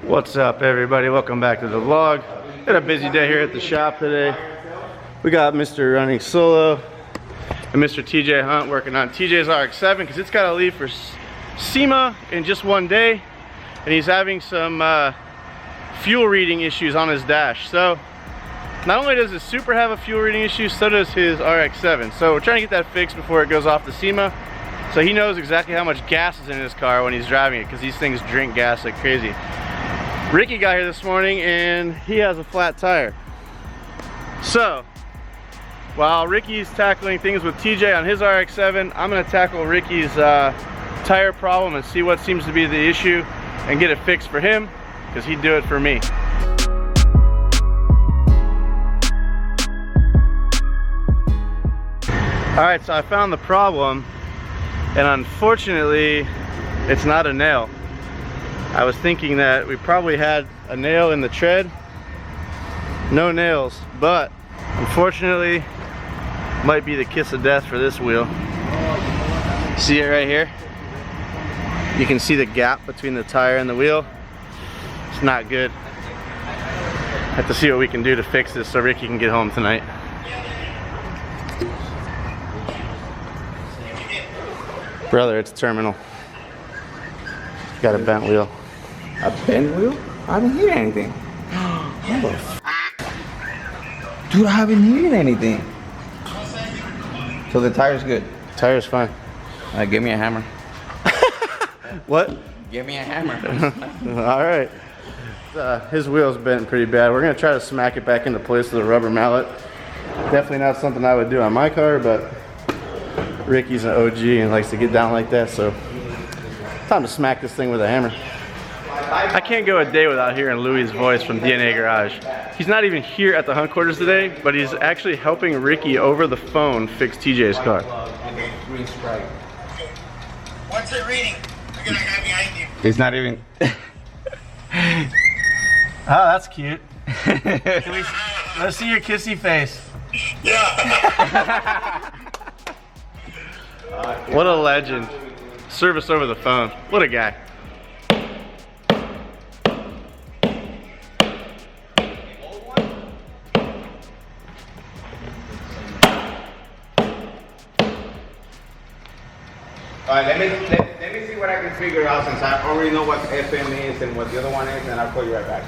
What's up, everybody? Welcome back to the vlog. Got a busy day here at the shop today. We got Mr. Running Solo and Mr. TJ Hunt working on TJ's RX-7 because it's got to leave for SEMA in just one day, and he's having some fuel reading issues on his dash. So not only does his Super have a fuel reading issue, so does his RX-7. So we're trying to get that fixed before it goes off to SEMA, so he knows exactly how much gas is in his car when he's driving it, because these things drink gas like crazy. Ricky got here this morning and he has a flat tire. So while Ricky's tackling things with TJ on his RX-7, I'm going to tackle Ricky's tire problem and see what seems to be the issue and get it fixed for him, because he'd do it for me. Alright, so I found the problem, and unfortunately it's not a nail. I was thinking that we probably had a nail in the tread. No nails, but unfortunately might be the kiss of death for this wheel. See it right here? You can see the gap between the tire and the wheel. It's not good. Have to see what we can do to fix this so Ricky can get home tonight. Brother, it's terminal. Got a bent wheel. A bent wheel? I haven't hit anything. Dude, I haven't hit anything. So the tire's good. Tire's fine. Give me a hammer. What? Give me a hammer. Alright. His wheel's bent pretty bad. We're going to try to smack it back into place with a rubber mallet. Definitely not something I would do on my car, but Ricky's an OG and likes to get down like that, so time to smack this thing with a hammer. I can't go a day without hearing Louie's voice from DNA Garage. He's not even here at the Hunt Quarters today, but he's actually helping Ricky over the phone fix TJ's car. What's it reading? Look at that guy behind you. It's not even... Oh, that's cute. Let's see your kissy face. Yeah. What a legend. Service over the phone. What a guy. Alright, let me see what I can figure out, since I already know what FM is and what the other one is, and I'll call you right back.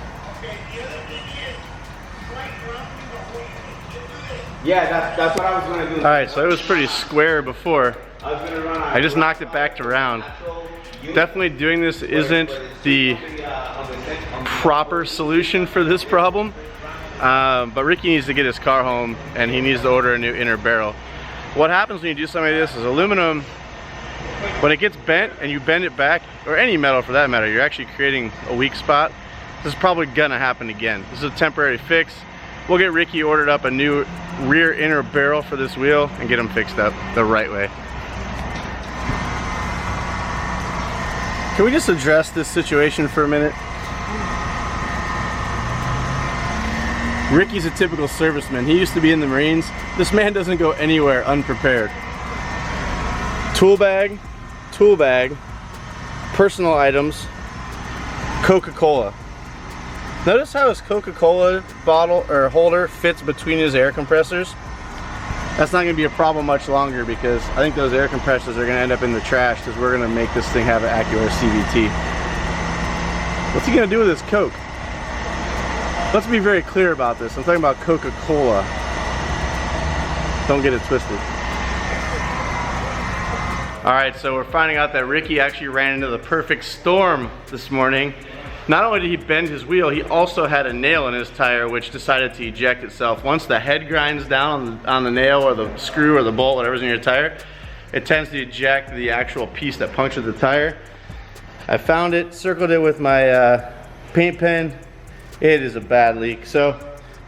Yeah, that's what I was going to do. Alright, so it was pretty square before. I just knocked it back to round. Definitely doing this isn't the proper solution for this problem, but Ricky needs to get his car home and he needs to order a new inner barrel. What happens when you do something like this is aluminum, when it gets bent and you bend it back, or any metal for that matter, you're actually creating a weak spot. This is probably gonna happen again. This is a temporary fix. We'll get Ricky ordered up a new rear inner barrel for this wheel and get him fixed up the right way. Can we just address this situation for a minute? Ricky's a typical serviceman. He used to be in the Marines. This man doesn't go anywhere unprepared. Tool bag, personal items, Coca-Cola. Notice how his Coca-Cola bottle or holder fits between his air compressors. That's not going to be a problem much longer, because I think those air compressors are going to end up in the trash, because we're going to make this thing have an Acura CVT. What's he going to do with his Coke? Let's be very clear about this. I'm talking about Coca-Cola. Don't get it twisted. Alright, so we're finding out that Ricky actually ran into the perfect storm this morning. Not only did he bend his wheel, he also had a nail in his tire which decided to eject itself. Once the head grinds down on the nail or the screw or the bolt, whatever's in your tire, it tends to eject the actual piece that punctured the tire. I found it, circled it with my paint pen. It is a bad leak. So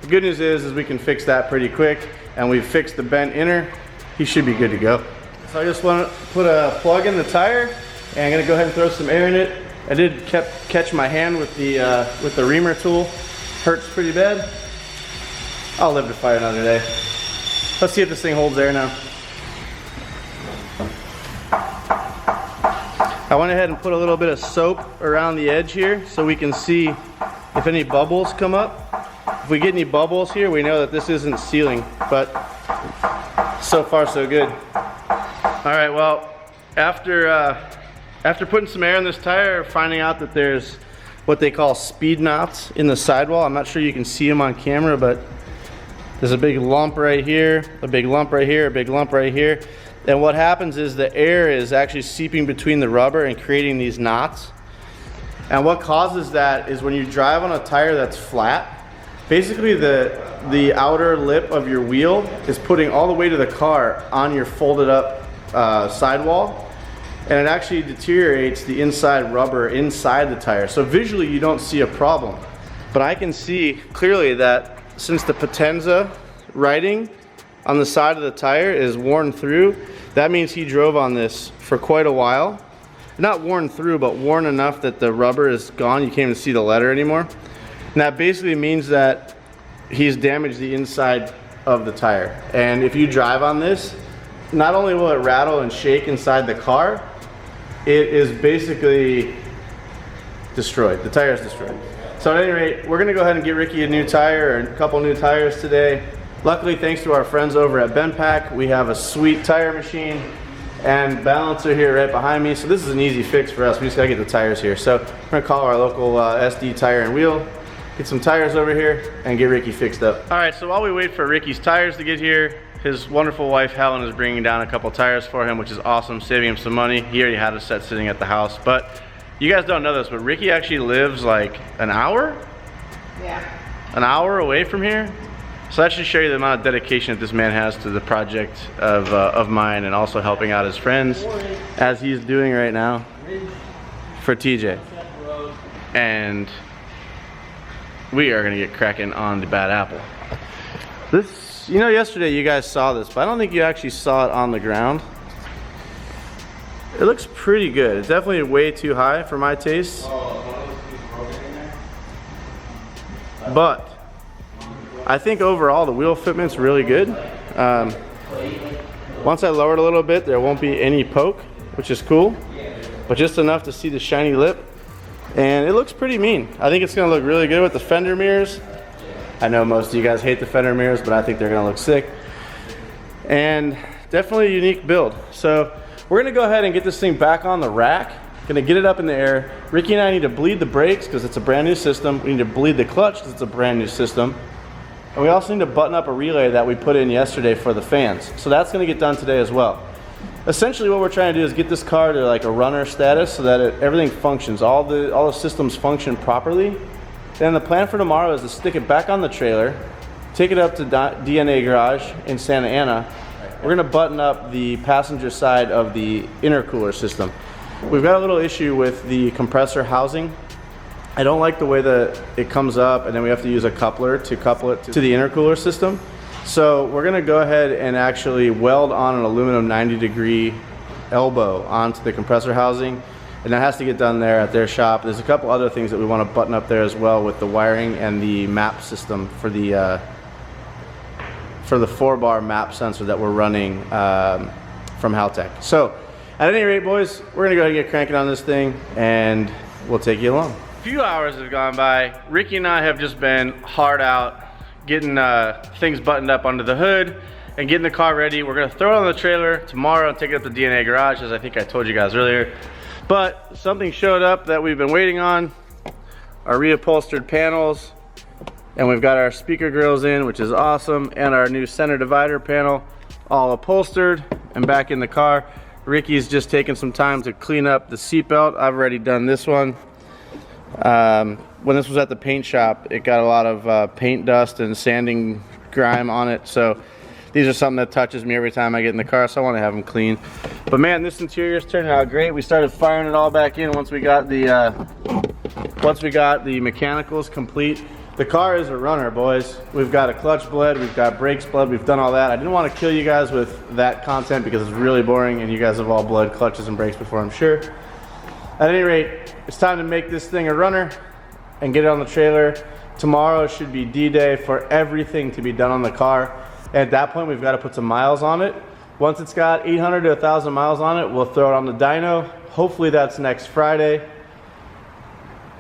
the good news is we can fix that pretty quick, and we've fixed the bent inner. He should be good to go. So I just want to put a plug in the tire, and I'm gonna go ahead and throw some air in it. I did catch my hand with the reamer tool. Hurts pretty bad. I'll live to fight another day. Let's see if this thing holds air now. I went ahead and put a little bit of soap around the edge here so we can see if any bubbles come up. If we get any bubbles here, we know that this isn't sealing, but so far so good. All right, well, after putting some air in this tire, finding out that there's what they call speed knots in the sidewall. I'm not sure you can see them on camera, but there's a big lump right here, a big lump right here, a big lump right here. And what happens is the air is actually seeping between the rubber and creating these knots. And what causes that is when you drive on a tire that's flat, basically the outer lip of your wheel is putting all the weight of the car on your folded up sidewall, and it actually deteriorates the inside rubber inside the tire. So visually you don't see a problem, but I can see clearly that since the Potenza writing on the side of the tire is worn through, that means he drove on this for quite a while. Not worn through, but worn enough that the rubber is gone. You can't even see the letter anymore. And that basically means that he's damaged the inside of the tire. And if you drive on this, not only will it rattle and shake inside the car, it is basically destroyed. The tire is destroyed. So at any rate, we're gonna go ahead and get Ricky a new tire, or a couple new tires today. Luckily, thanks to our friends over at Benpack, we have a sweet tire machine and balancer here right behind me. So this is an easy fix for us. We just gotta get the tires here. So we're gonna call our local SD Tire and Wheel, get some tires over here, and get Ricky fixed up. All right, so while we wait for Ricky's tires to get here, his wonderful wife Helen is bringing down a couple tires for him, which is awesome, saving him some money. He already had a set sitting at the house, but you guys don't know this, but Ricky actually lives like an hour? Yeah. An hour away from here? So that should show you the amount of dedication that this man has to the project of mine, and also helping out his friends, as he's doing right now for TJ. And we are gonna get cracking on the bad apple. This, you know, yesterday you guys saw this, but I don't think you actually saw it on the ground. It looks pretty good. It's definitely way too high for my taste. But I think overall the wheel fitment's really good. Once I lower it a little bit, there won't be any poke, which is cool, but just enough to see the shiny lip. And it looks pretty mean. I think it's gonna look really good with the fender mirrors. I know most of you guys hate the fender mirrors, but I think they're gonna look sick. And definitely a unique build. So we're gonna go ahead and get this thing back on the rack. Gonna get it up in the air. Ricky and I need to bleed the brakes because it's a brand new system. We need to bleed the clutch because it's a brand new system. And we also need to button up a relay that we put in yesterday for the fans. So that's gonna get done today as well. Essentially what we're trying to do is get this car to like a runner status so that everything functions, all the systems function properly. Then the plan for tomorrow is to stick it back on the trailer, take it up to DNA Garage in Santa Ana. We're gonna button up the passenger side of the intercooler system. We've got a little issue with the compressor housing. I don't like the way that it comes up, and then we have to use a coupler to couple it to the intercooler system. So we're gonna go ahead and actually weld on an aluminum 90-degree elbow onto the compressor housing, and that has to get done there at their shop. There's a couple other things that we want to button up there as well with the wiring and the map system for the 4-bar map sensor that we're running from Haltech. So at any rate, boys, we're gonna go ahead and get cranking on this thing, and we'll take you along. A few hours have gone by. Ricky and I have just been hard out getting things buttoned up under the hood and getting the car ready. We're gonna throw it on the trailer tomorrow and take it up to DNA Garage, as I think I told you guys earlier. But something showed up that we've been waiting on, our reupholstered panels, and we've got our speaker grills in, which is awesome, and our new center divider panel all upholstered and back in the car. Ricky's just taking some time to clean up the seatbelt. I've already done this one. When this was at the paint shop, it got a lot of paint dust and sanding grime on it, so these are something that touches me every time I get in the car, so I want to have them clean. But man, this interior's turning out great. We started firing it all back in once we got the mechanicals complete. The car is a runner, boys. We've got a clutch bled, we've got brakes bled, we've done all that. I didn't want to kill you guys with that content because it's really boring, and you guys have all bled clutches and brakes before, I'm sure. At any rate, it's time to make this thing a runner and get it on the trailer. Tomorrow should be D-Day for everything to be done on the car. And at that point, we've got to put some miles on it. Once it's got 800 to 1,000 miles on it, we'll throw it on the dyno. Hopefully that's next Friday.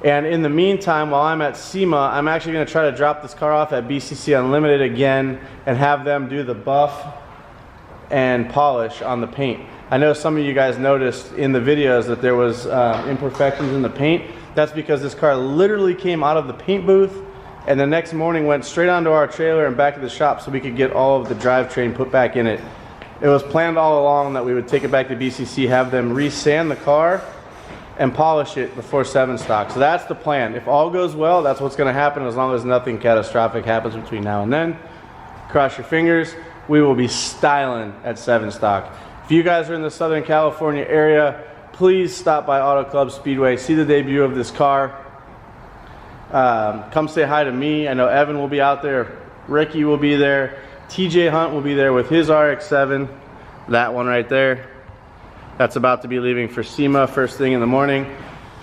And in the meantime, while I'm at SEMA, I'm actually going to try to drop this car off at BCC Unlimited again and have them do the buff and polish on the paint. I know some of you guys noticed in the videos that there was imperfections in the paint. That's because this car literally came out of the paint booth and the next morning went straight onto our trailer and back to the shop so we could get all of the drivetrain put back in it. It was planned all along that we would take it back to BCC, have them re-sand the car and polish it before 7 stock. So that's the plan. If all goes well, that's what's going to happen, as long as nothing catastrophic happens between now and then. Cross your fingers. We will be styling at 7 stock. If you guys are in the Southern California area, please stop by Auto Club Speedway, see the debut of this car. Come say hi to me. I know Evan will be out there, Ricky will be there, TJ Hunt will be there with his RX-7, that one right there. That's about to be leaving for SEMA first thing in the morning.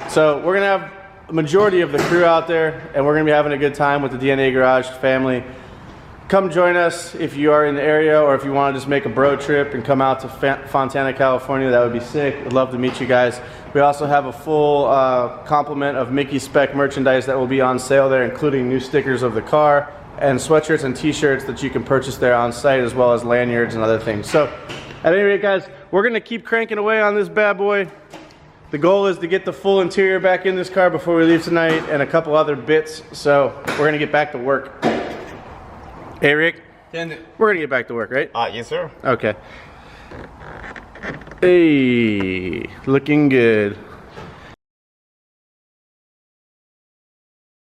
So we're gonna have a majority of the crew out there, and we're gonna be having a good time with the DNA Garage family. Come join us if you are in the area, or if you want to just make a bro trip and come out to Fontana, California. That would be sick. I'd love to meet you guys. We also have a full complement of Mickey spec merchandise that will be on sale there, including new stickers of the car and sweatshirts and t-shirts that you can purchase there on site, as well as lanyards and other things. So at any rate, guys, we're gonna keep cranking away on this bad boy. The goal is to get the full interior back in this car before we leave tonight, and a couple other bits. So we're gonna get back to work. Hey Rick, we're gonna get back to work, right? Yes sir. Okay. Hey, looking good.